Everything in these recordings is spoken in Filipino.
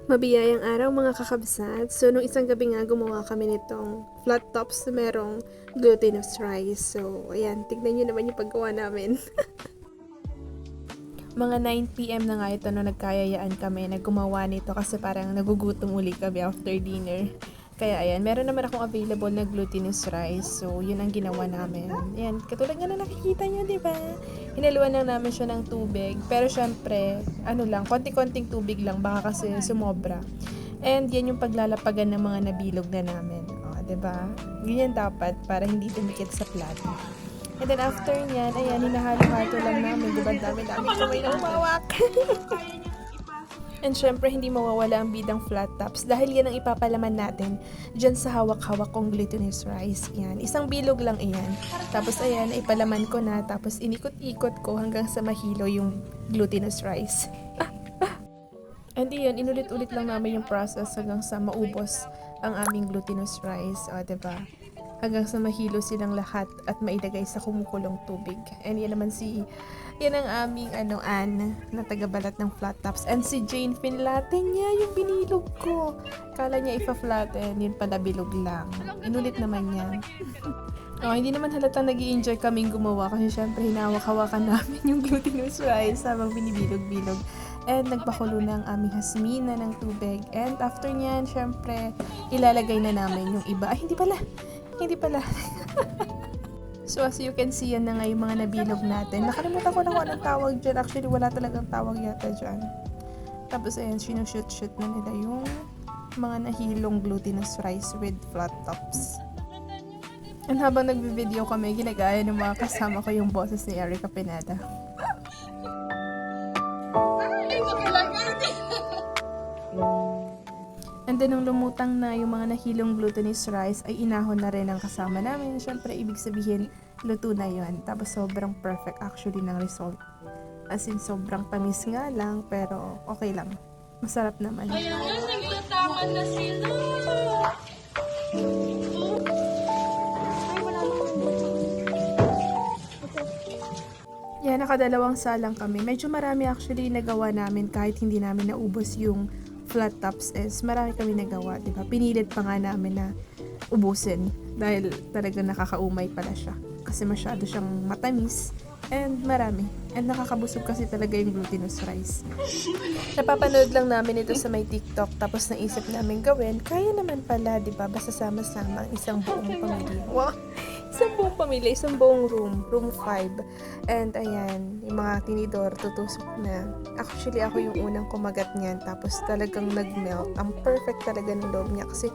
Mabiyayang araw mga kakabsat. So, nung isang gabi nga gumawa kami nitong flat tops na merong glutinous rice. So, ayan, tignan nyo naman yung paggawa namin. Mga 9 PM na nga ito nung nagkayayaan kami na gumawa nito kasi parang nagugutom uli kami after dinner. Kaya ayan, meron naman akong available na glutinous rice. So, yun ang ginawa namin. Ayan, katulad nga na nakikita nyo, di ba? Hinaluan lang namin siya ng tubig. Pero syempre, ano lang, konti-konting tubig lang, baka kasi sumobra. And yan yung paglalapagan ng mga nabilog na namin. O, di ba? Ganyan dapat para hindi tumikit sa plato. And then after nyan, ayan, hinahalo-halo lang namin. Diba, dami-dami kamay na umawak. And syempre, hindi mawawala ang bidang flat tops dahil yan ang ipapalaman natin dyan sa hawak-hawak kong glutinous rice. Yan. Isang bilog lang iyan. Tapos ayan, ipalaman ko na. Tapos inikot-ikot ko hanggang sa mahilo yung glutinous rice. And iyan, inulit-ulit lang namin yung process hanggang sa maubos ang aming glutinous rice. O, diba? Hanggang sa mahilo silang lahat at mailagay sa kumukulong tubig. And yan naman yan ang aming Anne na tagabalat ng flat tops. And si Jane, finlaten niya yung binilog ko. Kala niya ipa-flatten, yun pala bilog lang. Inulit naman yan. Oh, hindi naman halatang nag-i-enjoy kaming gumawa kasi syempre hinawak-hawakan namin yung glutinous rice habang binibilog-bilog. And nagpakulo na ang aming hasmina ng tubig. And after nyan, syempre, ilalagay na namin yung iba. Ay, hindi pala. So as you can see, yan na nga yung mga nabilog natin. Nakalimutan ko na kung anong tawag dyan. Actually, wala talagang tawag yata dyan. Tapos ayan, sinushoot-shoot na nila yung mga nahilong glutinous rice with flat tops. And habang nagbi-video kami, ginagaya ng mga kasama ko yung boses ni Erica Pineda. And then, nung lumutang na yung mga nahilong glutinous rice, ay inahon na rin ang kasama namin. Siyempre, ibig sabihin, luto na yun. Tapos, sobrang perfect actually ng result. As in, sobrang tamis nga lang, pero okay lang. Masarap naman. Ayan, nagtatawa na sila. Yan, nakadalawang salang kami. Medyo marami actually nagawa namin kahit hindi namin naubos yung flat tops is marami kami nagawa, di ba? Pinilit pa nga namin na ubusin dahil talagang nakakaumay pala siya. Kasi masyado siyang matamis and marami. And nakakabusog kasi talaga yung glutinous rice. Napapanood lang namin ito sa may TikTok tapos naisip namin gawin. Kaya naman pala, di ba? Basta sama-sama ang isang buong pamilya. Wow! Isang buong pamilya, isang buong room 5. And ayan, yung mga tinidor, tutusok na. Actually, ako yung unang kumagat niyan, tapos talagang nag-melt. Ang perfect talaga ng loob niya. Kasi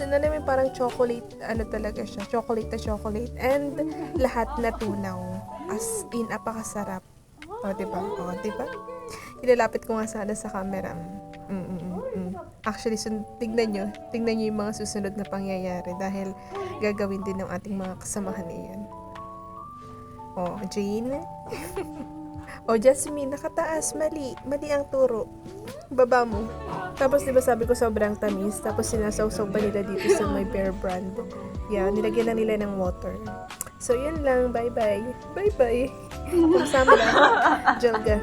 namin parang chocolate, talaga siya, chocolate na chocolate. And lahat natunaw. As in, apakasarap. O, diba? O, diba? Ilalapit ko nga sana sa camera. Actually, tignan nyo yung mga susunod na pangyayari dahil gagawin din ng ating mga kasamahan iyan. O, Jane. O, Jasmine, nakataas. Mali ang turo. Baba mo. Tapos, diba sabi ko sobrang tamis. Tapos, sinasawsaw pa nila dito sa may Bear Brand. Yan, nilagyan lang nila ng water. So, yun lang. Bye-bye. Bye-bye. Kasama lang. Jelga.